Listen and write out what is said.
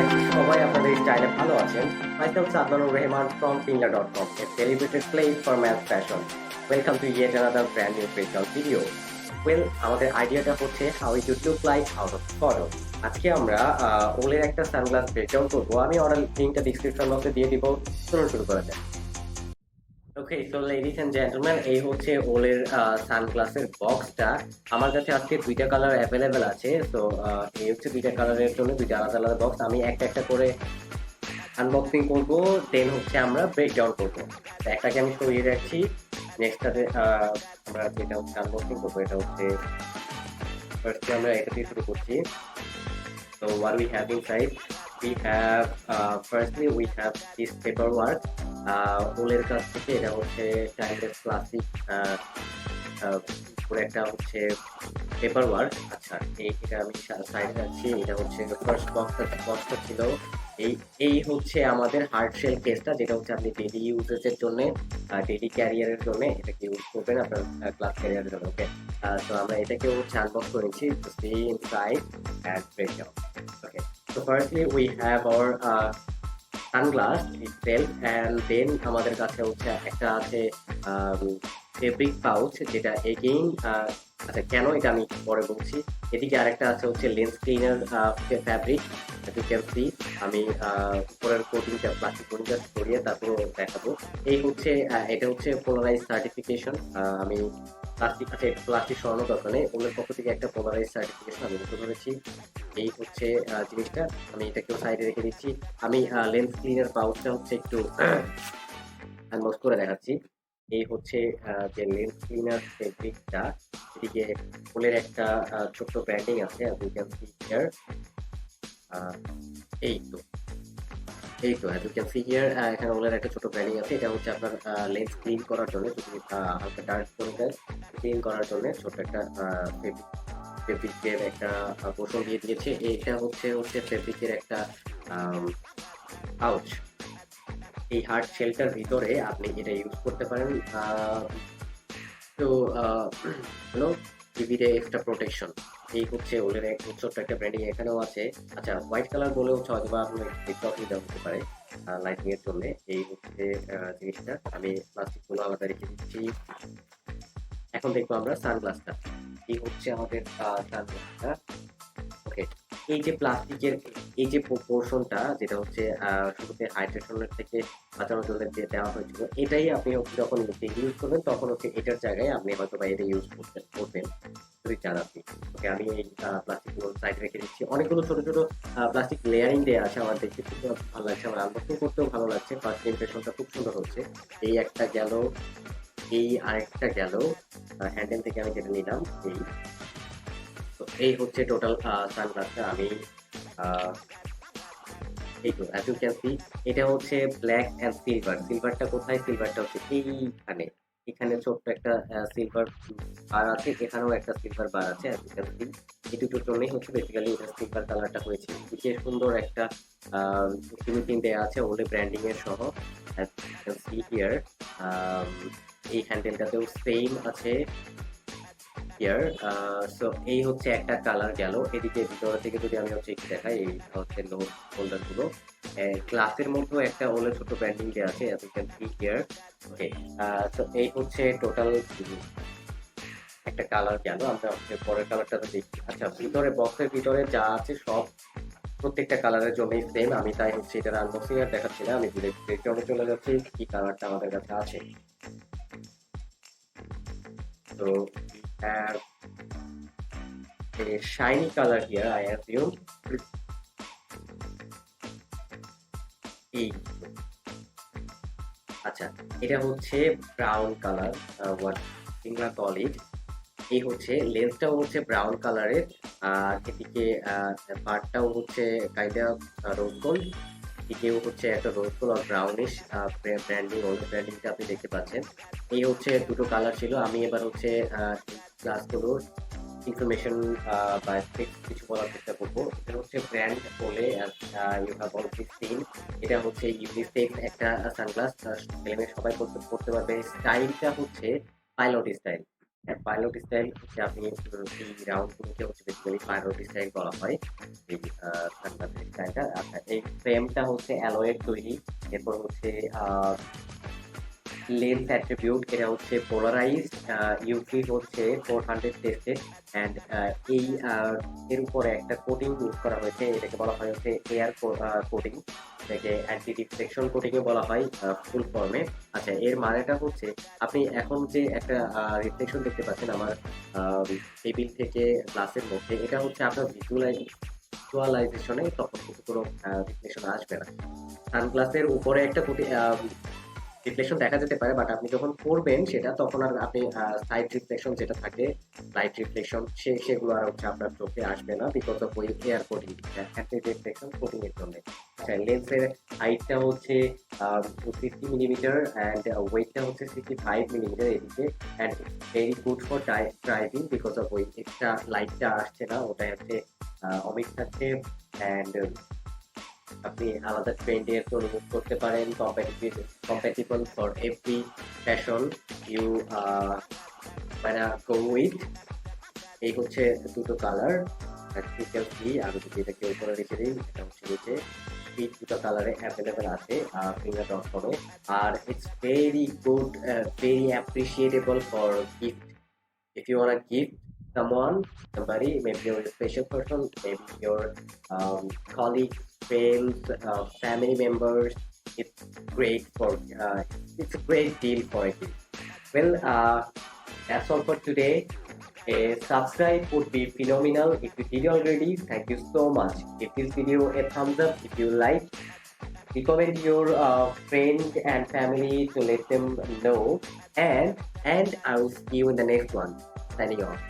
সবাই আপনাদের স্টাইলে ভালো আছেন। Myself Sadmanur Rehman from Finla.com, a celebrated place for men's fashion. Welcome to yet another brand new breakdown video. Well, আমাদের আইডিয়াটা হচ্ছে how you look like out of photo. আজকে আমরা ওলের একটা সানগ্লাস ব্রেকডাউন করবো। আমি অর্ডার লিঙ্কটা ডিসক্রিপশন বক্সে দিয়ে দিব। চলুন শুরু করা যাক। ওকে, সো লেডিস এন্ড জেন্টলম্যান, এই হচ্ছে ওলের সানগ্লাসের বক্সটা। আমার কাছে আজকে দুইটা কালার অ্যাভেলেবেল আছে। সো এই হচ্ছে দুইটা কালারের জন্য দুইটা আলাদা আলাদা বক্স। আমি একটা একটা করে আনবক্সিং করবো, দেন হচ্ছে আমরা ব্রেকডাউন করবো। একটাকে আমি সরিয়ে রাখছি, নেক্সটটাতে আমরা যেটা হচ্ছে আনবক্সিং করবো এটা হচ্ছে ফার্স্টে আমরা এটা দিয়ে শুরু করছি। So what we have inside, we have firstly we have this paperwork. ওলের কাছ থেকে এটা হচ্ছে টাইমলেস ক্লাসিক পুরো একটা হচ্ছে পেপারওয়ার্ক। আচ্ছা, এটা আমি সাইডে রাখছি। এটা হচ্ছে ফার্স্ট বক্সটা ছিল। এই এই হচ্ছে আমাদের হার্ড শেল কেসটা, যেটা হচ্ছে আপনি ডেইলি ইউজেসের জন্য, ডেইলি ক্যারিয়ারের জন্য এটাকে ইউজ করবেন আপনার ক্লাস ক্যারিয়ারের জন্য। ওকে, তো আমরা এটাকে হচ্ছে আনবক্স করেছি, see inside and breakdown. Okay, so firstly we have our sunglass itself, and then আমাদের কাছে হচ্ছে একটা আছে ফেব্রিক পাউচ, যেটা এগেইন আচ্ছা কেন এটা আমি পরে বলছি। এদিকে আরেকটা আছে হচ্ছে lens cleaner fabric. You can see, আমি উপরের কোটিংটা প্লাস্টিক কোটিংটা সরিয়ে তারপর দেখাবো। এই হচ্ছে এটা হচ্ছে পোলারাইজ সার্টিফিকেশন। আমি প্লাস্টিক সরানোর দরকার নেই, ওদের পক্ষ থেকে একটা পোলারাইজ সার্টিফিকেশন আমি বুঝতে পেরেছি। এই হচ্ছে জিনিসটা, আমি এটাকেও সাইডে রেখে দিচ্ছি। আমি লেন্স ক্লিনার পাউচটা হচ্ছে একটু আনবক্স করে দেখাচ্ছি। এই হচ্ছে যে লেন্স ক্লিনার ফেব্রিকটা, এদিকে ফুলের একটা ছোট্ট ব্র্যান্ডিং আছে, আপনি ক্যান সি হিয়ার। এই তো as you can see here, এখানে ওলের একটা ছোট ব্র্যান্ডিং আছে। এটা হচ্ছে আপনার লেন্স ক্লিন করার জন্য, যদি হালকা ডার্ক করে দেয় ক্লিন করার জন্য ছোট একটা ফেব্রিকের একটা পোর্শন দিয়ে দিয়েছে। এটা হচ্ছে ফেব্রিকের একটা পাউচ। এই হার্ড শেলটার ভিতরে আপনি এটা ইউজ করতে পারেন তো টিভিতে এক্সট্রা প্রোটেকশন। এই হচ্ছে ওলের এক ছোট্ট একটা ব্র্যান্ডিং এখানেও আছে। আচ্ছা, হোয়াইট কালার বলে হচ্ছে হয়তো বা আপনার একটু অসুবিধা হতে পারে লাইটিং এর জন্য। এই হচ্ছে জিনিসটা, আমি প্লাস্টিকগুলো আলাদা রেখে দিচ্ছি। এখন দেখবো আমরা সানগ্লাসটা। এই হচ্ছে আমাদের সানগ্লাসটা। ওকে, এই যে প্লাস্টিকের এই যে পোর্শনটা, যেটা হচ্ছে শুরুতে হাইড্রেশনের থেকে বাঁচানোর জন্য দেওয়া হয়েছিল, এটাই আপনি যখন ইউজ করবেন তখন হচ্ছে এটার জায়গায় আপনি হয়তো বা এটা ইউজ করবেন যদি চান আপনি। ওকে, আমি এই প্লাস্টিকগুলো সাইডে রেখে দিচ্ছি। অনেকগুলো ছোট ছোট প্লাস্টিক লেয়ারিং দেওয়া আছে, আমার দেখতে খুব ভালো লাগছে, আমার আনবক্সিং করতেও ভালো লাগছে। ফার্স্ট ইমপ্রেশনটা খুব সুন্দর হচ্ছে। এই একটা গেল, এই আরেকটা গেল হ্যান্ডেল থেকে আমি যেটা নিলাম। তো এই হচ্ছে টোটাল সানগ্লাসটা। আমি এই তো অ্যাজ ইউ ক্যান সি, এটা হচ্ছে ব্ল্যাক অ্যান্ড সিলভার। সিলভারটা কোথায়? সিলভারটা হচ্ছে এইখানে, এখানে ছোট্ট একটা সিলভার বার আছে, এখানেও একটা সিলভার বার আছে। অ্যাজ ইউ ক্যান সি, এই দুটোর জন্যই হচ্ছে বেসিক্যালি এটা সিলভার কালারটা হয়েছে। বিশেষ সুন্দর একটা ফিনিশিং দেওয়া আছে ওলে ব্র্যান্ডিং এর সহ। As you can see here, এই হ্যান্ডেলটাতেও সেম আছে হিয়ার। সো এই হচ্ছে একটা কালার গেল। এদিকে ভিতর থেকে যদি আমি হচ্ছে একটু দেখাই, এই হচ্ছে নোট হোল্ডার গুলো। গ্লাসের মধ্যেও একটা ওলে ছোট ব্র্যান্ডিং দেওয়া আছে, as you can see here. ওকে, তো এই হচ্ছে টোটাল একটা কালার গেল। আমরা হচ্ছে পরের কালারটা তো দেখি। আচ্ছা, ভিতরে বক্সের ভিতরে যা আছে সব প্রত্যেকটা কালারের জন্যই সেম। আমি তাই হচ্ছে এটার আনবক্সিং আর দেখাচ্ছি না, আমি ডিরেক্ট ব্রেকডাউনে চলে যাচ্ছি কি কালারটা আমাদের কাছে আছে। তো a shiny color here, I assume. এই আচ্ছা, এটা হচ্ছে brown colour, what Singla call it. এই হচ্ছে লেন্সটাও হচ্ছে ব্রাউন কালারের, আর এদিকে পার্টটাও হচ্ছে কাইন্ডা রোজ গোল্ড। এদিকেও হচ্ছে একটা রোজ গোল্ড আর ব্রাউনিশ ব্র্যান্ডিং, ওল্ড ব্র্যান্ডিংটা আপনি দেখতে পাচ্ছেন। এই হচ্ছে দুটো কালার ছিল। আমি এবার হচ্ছে গ্লাসগুলোর ইনফরমেশন বা কিছু বলার চেষ্টা করবো। এটা হচ্ছে ব্র্যান্ড বলে ইউ হ্যাভ অলরেডি সিন। এটা হচ্ছে ইউনিসেক্স একটা সানগ্লাস, ছেলেমেয়ে সবাই পড়তে পারবে। স্টাইলটা হচ্ছে পাইলট স্টাইল। পাইলট স্টাইল হচ্ছে আপনি এই রাউন্ডগুলোকে হচ্ছে বেসিক্যালি পাইলট স্টাইল বলা হয় এই সানগ্লাসের স্টাইলটা। আচ্ছা, এই ফ্রেমটা হচ্ছে অ্যালয়ের তৈরি। এরপর হচ্ছে লেন্স অ্যাট্রিবিউট, এটা হচ্ছে পোলারাইজড, ইউভি হচ্ছে 400 টেস্টেড অ্যান্ড এই এর উপরে একটা কোটিং ইউজ করা হয়েছে, এটাকে বলা হয় হচ্ছে এয়ার কোটিং, এটাকে অ্যান্টি রিফ্লেকশন কোটিংও বলা হয় ফুল ফর্মে। আচ্ছা, এর মানেটা হচ্ছে আপনি এখন যে একটা রিফ্লেকশন দেখতে পাচ্ছেন আমার টেবিল থেকে গ্লাসের মধ্যে, এটা হচ্ছে আপনার ভিজুয়ালাইজেশনে তখন কিন্তু কোনো রিফ্লেকশন আসবে না। সানগ্লাসের উপরে একটা রিফ্লেকশন দেখা যেতে পারে, বাট আপনি যখন করবেন সেটা তখন আর আপনি সাইড রিফ্লেকশন যেটা থাকে, লাইট রিফ্লেকশন, সেগুলো আর হচ্ছে আপনার চোখে আসবে না বিকজ অফ ওই air coating, anti reflection coating এর জন্য। আচ্ছা, লেন্সের হাইটটা হচ্ছে 50 মিলিমিটার অ্যান্ড ওয়েটটা হচ্ছে 65 মিলিমিটার এদিকে, and very good for driving because of ওই এক্সট্রা লাইটটা আসছে না, ওটা হচ্ছে অমিট থাকছে। অ্যান্ড আপনি আলাদা ট্রেন্ডের অনুভব করতে পারেন, compatible for every fashion you wanna go with। এই হচ্ছে দুটো কালার, ক্রিস্টাল কি, আমি যদি এটাকে উপরে রেখে দিই, এটা হচ্ছে নিচে, এই দুটো কালারে অ্যাভেলেবেল আছে finger.com-এ। আর it's very good, very appreciatable for gift. If you want to give somebody, maybe your special person, maybe your colleagues, friends, family members, it's great for it's a great deal for a gift. Well, that's all for today. A subscribe would be phenomenal if you did already. Thank you so much. Give this video a thumbs up if you like. Recommend your friend and family to let them know, and I will see you in the next one. Signing off.